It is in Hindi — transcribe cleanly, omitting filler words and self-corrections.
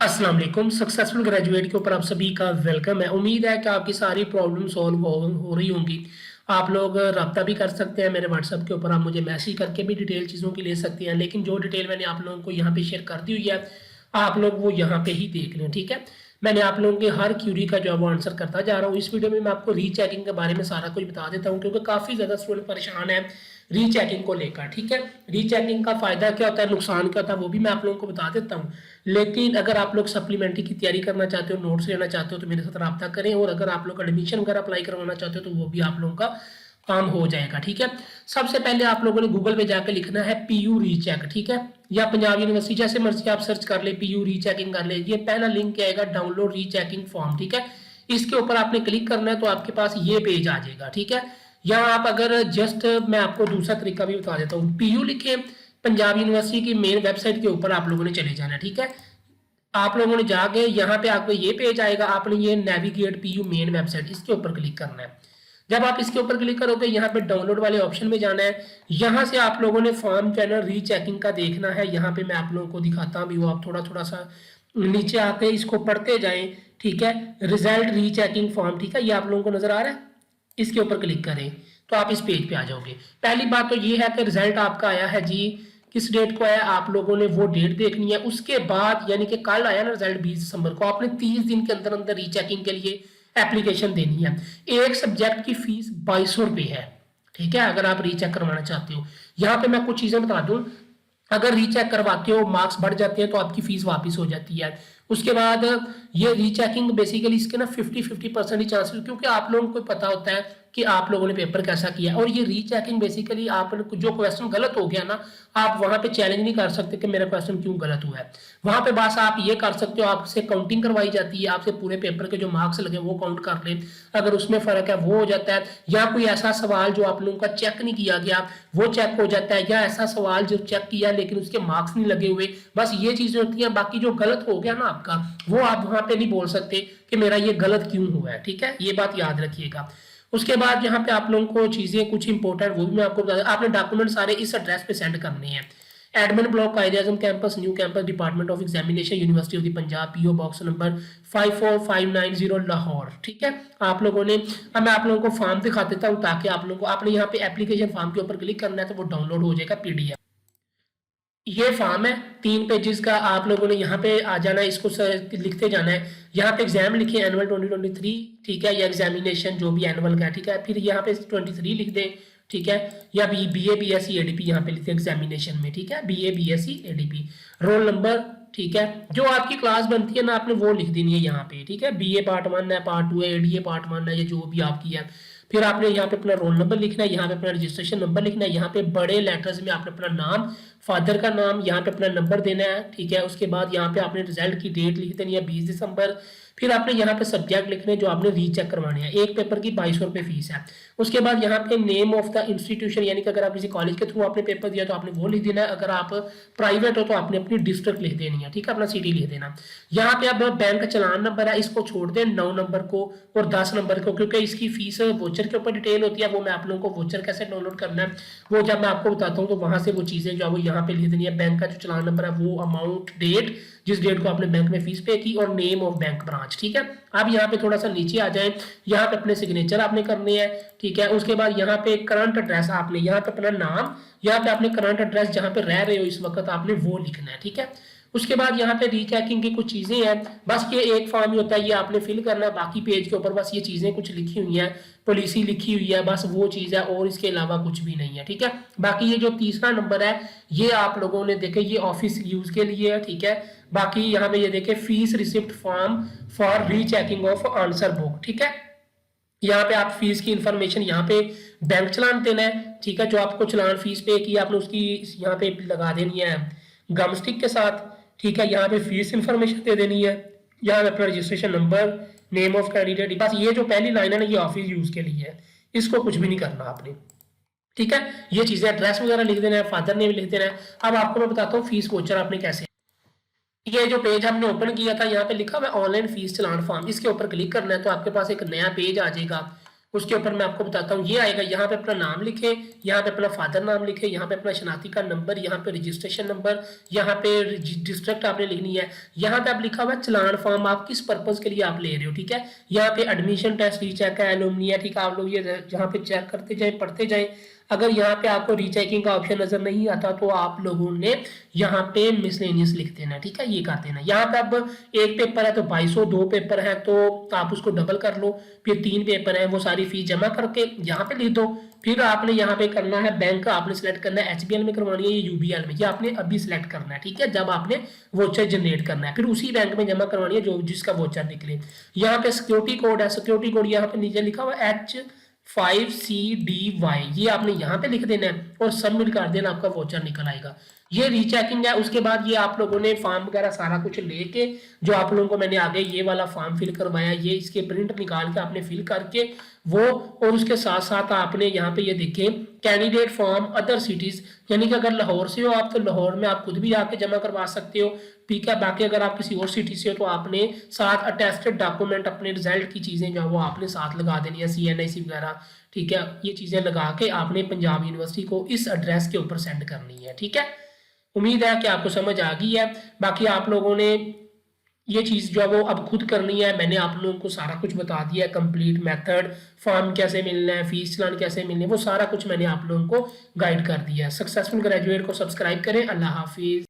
अस्सलाम वालेकुम। सक्सेसफुल ग्रेजुएट के ऊपर आप सभी का वेलकम है। उम्मीद है कि आपकी सारी प्रॉब्लम सॉल्व हो रही होंगी। आप लोग रब्ता भी कर सकते हैं मेरे व्हाट्सएप के ऊपर, आप मुझे मैसेज करके भी डिटेल चीज़ों की ले सकते हैं, लेकिन जो डिटेल मैंने आप लोगों को यहाँ पे शेयर कर दी हुई है आप लोग वो यहाँ पे ही देख लें, ठीक है। मैंने आप लोगों के हर क्यूरी का जो है वो आंसर करता जा रहा हूँ। इस वीडियो में मैं आपको रीचेकिंग के बारे में सारा कुछ बता देता हूँ, क्योंकि काफ़ी ज़्यादा स्टूडेंट परेशान है रीचेकिंग को लेकर, ठीक है। रीचेकिंग का फ़ायदा क्या होता है, नुकसान क्या होता है, वो भी मैं आप लोगों को बता देता हूँ। लेकिन अगर आप लोग सप्लीमेंट्री की तैयारी करना चाहते हो, नोट्स लेना चाहते हो, तो मेरे साथ रब्ता करें। और अगर आप लोग एडमिशन वगैरह अप्लाई करवाना चाहते हो तो वो भी आप लोगों का काम हो जाएगा, ठीक है। सबसे पहले आप लोगों ने गूगल पे जाकर लिखना है पीयू रीचेक, ठीक है, या पंजाब यूनिवर्सिटी, जैसे मर्जी आप सर्च कर ले, पीयू रीचेकिंग कर ले। ये पहला लिंक आएगा, डाउनलोड रीचेकिंग फॉर्म, ठीक है। इसके ऊपर आपने क्लिक करना है तो आपके पास ये पेज आ जाएगा, ठीक है। यहाँ आप अगर जस्ट मैं आपको दूसरा तरीका भी बता देता हूँ, पीयू लिखे, पंजाब यूनिवर्सिटी की मेन वेबसाइट के ऊपर आप लोगों ने चले जाना है, ठीक है। आप लोगों ने जाके यहाँ पे आपको ये पेज आएगा, आपने ये नेविगेट पीयू मेन वेबसाइट, इसके ऊपर क्लिक करना है। जब आप इसके ऊपर क्लिक करोगे यहाँ पे डाउनलोड वाले ऑप्शन में जाना है। यहाँ से आप लोगों ने फॉर्म चैनल रीचेकिंग का देखना है। यहाँ पे मैं आप लोगों को दिखाता हूँ, वो आप थोड़ा थोड़ा सा नीचे आते इसको पढ़ते जाएं, ठीक है। रिजल्ट रीचेकिंग फॉर्म, ठीक है, ये आप लोगों को नजर आ रहा है। इसके ऊपर क्लिक करें तो आप इस पेज पे आ जाओगे। पहली बात तो ये है कि रिजल्ट आपका आया है जी, किस डेट को आया, आप लोगों ने वो डेट देखनी है। उसके बाद यानी कि कल आया ना रिजल्ट 20 दिसंबर को, आपने 30 दिन के अंदर अंदर रीचेकिंग के लिए एप्लीकेशन देनी है। एक सब्जेक्ट की फीस 2200 रुपये है, ठीक है, अगर आप रीचेक करवाना चाहते हो। यहाँ पे मैं कुछ चीजें बता दूं, अगर रीचेक करवाते हो मार्क्स बढ़ जाते हैं तो आपकी फीस वापस हो जाती है। उसके बाद ये रीचेकिंग बेसिकली इसके ना 50-50% ही चांसेस, क्योंकि आप लोगों को पता होता है कि आप लोगों ने पेपर कैसा किया। और ये रीचेकिंग बेसिकली आप जो क्वेश्चन गलत हो गया ना, आप वहां पे चैलेंज नहीं कर सकते कि मेरा क्वेश्चन क्यों गलत हुआ है। वहां पे बस आप ये कर सकते हो, आपसे काउंटिंग करवाई जाती है, आपसे पूरे पेपर के जो मार्क्स लगे वो काउंट कर ले, अगर उसमें फर्क है वो हो जाता है। या कोई ऐसा सवाल जो आप लोगों का चेक नहीं किया गया वो चेक हो जाता है, या ऐसा सवाल जो चेक किया लेकिन उसके मार्क्स नहीं लगे हुए, बस ये चीजें होती हैं। बाकी जो गलत हो गया ना आपका, वो आप वहां पे नहीं बोल सकते कि मेरा ये गलत क्यों हुआ है, ठीक है, ये बात याद रखिएगा। उसके बाद यहाँ पे आप लोगों को चीजें कुछ इंपॉर्टेंट वो भी मैं आपको बता दूं, आपने डॉक्यूमेंट सारे इस एड्रेस पे सेंड करने हैं। Admin block, Quaid Azam campus, new campus, department of examination, university of the Punjab, PO box number 54590 Lahore, ठीक है। आप लोगों ने, अब मैं आप लोगों को फॉर्म दिखा देता हूँ ताकि आप लोगों को, आपने यहाँ पे एप्लीकेशन फॉर्म के ऊपर क्लिक करना है तो वो डाउनलोड हो जाएगा पीडीएफ। ये फॉर्म है 3 पेजेस का, आप लोगों ने यहाँ पे आ जाना है, इसको लिखते जाना है। यहाँ पे एग्जाम लिखे एनुअल 2023, ठीक है, या एग्जामिनेशन जो भी एनुअल का, ठीक है। फिर यहाँ पे 23 लिख दें, ठीक है, या B A B S C ADP यहाँ पे लिखते हैं एग्जामिनेशन में, ठीक है, B A B S C ADP, roll number, ठीक है, जो आपकी क्लास बनती है ना आपने वो लिख देनी है यहाँ पे, ठीक है। बी ए पार्ट 1 है, पार्ट 2 है, एडीए पार्ट 1 है, ये जो भी आपकी है। फिर आपने यहाँ पे अपना रोल नंबर लिखना है, यहाँ पे अपना रजिस्ट्रेशन नंबर लिखना है, यहाँ पे बड़े लेटर्स में आपने अपना नाम, फादर का नाम, यहाँ पे अपना नंबर देना है, ठीक है। उसके बाद यहाँ पे आपने रिजल्ट की डेट लिख देनी है 20 दिसंबर। फिर आपने यहाँ पे सब्जेक्ट लिखने जो आपने रीचेक करवाने हैं, एक पेपर की 2200 रुपये फीस है। उसके बाद यहाँ पे नेम ऑफ द इंस्टीट्यूशन, यानी कि अगर आप किसी कॉलेज के थ्रू आपने पेपर दिया तो आपने वो लिख देना है, अगर आप प्राइवेट हो तो आपने अपनी डिस्ट्रिक्ट लिख देनी है, ठीक है, अपना सिटी लिख देना। यहाँ पे अब बैंक चलान नंबर है, इसको छोड़ दें 9 नंबर को और 10 नंबर को, क्योंकि इसकी फीस वोचर के ऊपर डिटेल होती है, वो मैं आप लोगों को वोचर कैसे डाउनलोड करना है वो जब मैं आपको बताता हूँ तो वहां से वो चीजें जो है वो यहाँ पे लिख देनी है। बैंक का जो चलान नंबर है, वो अमाउंट, डेट, जिस डेट को आपने बैंक में फीस पे की, और नेम ऑफ बैंक ब्रांच, ठीक है। अब यहाँ पे थोड़ा सा नीचे आ जाए, यहाँ पे अपने सिग्नेचर आपने करने हैं, ठीक है। उसके बाद यहाँ पे करंट एड्रेस, आपने यहाँ पे अपना नाम, यहाँ पे आपने करंट एड्रेस जहाँ पे रह रहे हो इस वक्त आपने वो लिखना है, ठीक है। उसके बाद यहाँ पे रीचेकिंग की कुछ चीजें हैं, बस ये एक फॉर्म ही होता है, ये आपने फिल करना है। बाकी पेज के ऊपर बस ये चीजें कुछ लिखी हुई हैं, पॉलिसी लिखी हुई है, बस वो चीज है, और इसके अलावा कुछ भी नहीं है, ठीक है। बाकी ये जो तीसरा नंबर है ये आप लोगों ने देखे, ये ऑफिस यूज के लिए है, ठीक है। बाकी यहाँ पे ये देखे fees receipt form for rechecking of answer book, ठीक है। यहाँ पे आप फीस की इंफॉर्मेशन, यहाँ पे बैंक चलान देना है, ठीक है, जो आपको चलान फीस पे की आपने उसकी यहाँ पे लगा देनी है गम स्टिक के साथ, ठीक है। यहाँ पे फीस इंफॉर्मेशन दे देनी है, यहाँ पे अपना registration number, name of candidate, बस ये जो पहली लाइन है ना ये ऑफिस यूज के लिए है, इसको कुछ भी नहीं करना आपने, ठीक है। ये चीजें एड्रेस वगैरह लिख देना है, फादर नेम लिख देना है। अब आपको मैं बताता हूँ फीस वोचर आपने कैसे, ये जो पेज हमने ओपन किया था यहाँ पे लिखा हुआ ऑनलाइन फीस चलान फॉर्म, इसके ऊपर क्लिक करना है तो आपके पास एक नया पेज आ जाएगा। उसके ऊपर मैं आपको बताता हूँ, ये आएगा, यहाँ पे अपना नाम लिखें, यहाँ पे अपना फादर नाम लिखें, यहाँ पे अपना शनाख्ती का नंबर, यहाँ पे रजिस्ट्रेशन नंबर, यहाँ पे डिस्ट्रिक्ट आपने लिखनी है, यहाँ पे आप लिखा हुआ है चलान फॉर्म, आप किस पर्पज के लिए आप ले रहे हो, ठीक है। यहाँ पे एडमिशन टेस्ट रीचेक है, एलुमनी है, ठीक है। आप लोग ये यहाँ पे चेक करते जाए, पढ़ते जाए। अगर यहाँ पे आपको रीचेकिंग का ऑप्शन नजर नहीं आता तो आप लोगों ने यहाँ पे मिसलेनियस लिख देना, ठीक है, ये कर देना। यहाँ पे अब एक पेपर है तो 2200, 2 पेपर है तो आप उसको डबल कर लो, फिर 3 पेपर है वो सारी फीस जमा करके यहाँ पे लिख दो। फिर आपने यहाँ पे करना है बैंक, आपने सिलेक्ट करना है HBL में करवानी है या UBL में, ये आपने अभी सिलेक्ट करना है, ठीक है, जब आपने वोचर जनरेट करना है। फिर उसी बैंक में जमा करवानी है जो जिसका वोचर निकले। यहाँ पे सिक्योरिटी कोड है, सिक्योरिटी कोड यहाँ पे नीचे लिखा हुआ H5CDY, ये आपने यहाँ पे लिख देना है और सबमिट कर देना, आपका वोचर निकल आएगा। ये रीचेकिंग है। उसके बाद ये आप लोगों ने फॉर्म वगैरह सारा कुछ लेके, जो आप लोगों को मैंने आगे ये वाला फॉर्म फिल करवाया, ये इसके प्रिंट निकाल के आपने फिल करके वो, और उसके साथ साथ आपने यहाँ पे ये देखें कैंडिडेट फॉर्म अदर सिटीज, यानी कि अगर लाहौर से हो आप तो लाहौर में आप खुद भी जाके जमा करवा सकते हो, ठीक है। बाकी अगर आप किसी और सिटी से हो तो आपने साथ अटेस्टेड डॉक्यूमेंट, अपने रिजल्ट की चीजें जो वो आपने साथ लगा देनी है, CNIC वगैरह, ठीक है। ये चीजें लगा के आपने पंजाब यूनिवर्सिटी को इस एड्रेस के ऊपर सेंड करनी है, ठीक है। उम्मीद है कि आपको समझ आ गई है। बाकी आप लोगों ने ये चीज़ जो है वो अब खुद करनी है। मैंने आप लोगों को सारा कुछ बता दिया है, कंप्लीट मेथड, फॉर्म कैसे मिलना है, फीस चलान कैसे मिलनी है, वो सारा कुछ मैंने आप लोगों को गाइड कर दिया है। सक्सेसफुल ग्रेजुएट को सब्सक्राइब करें। अल्लाह हाफिज़।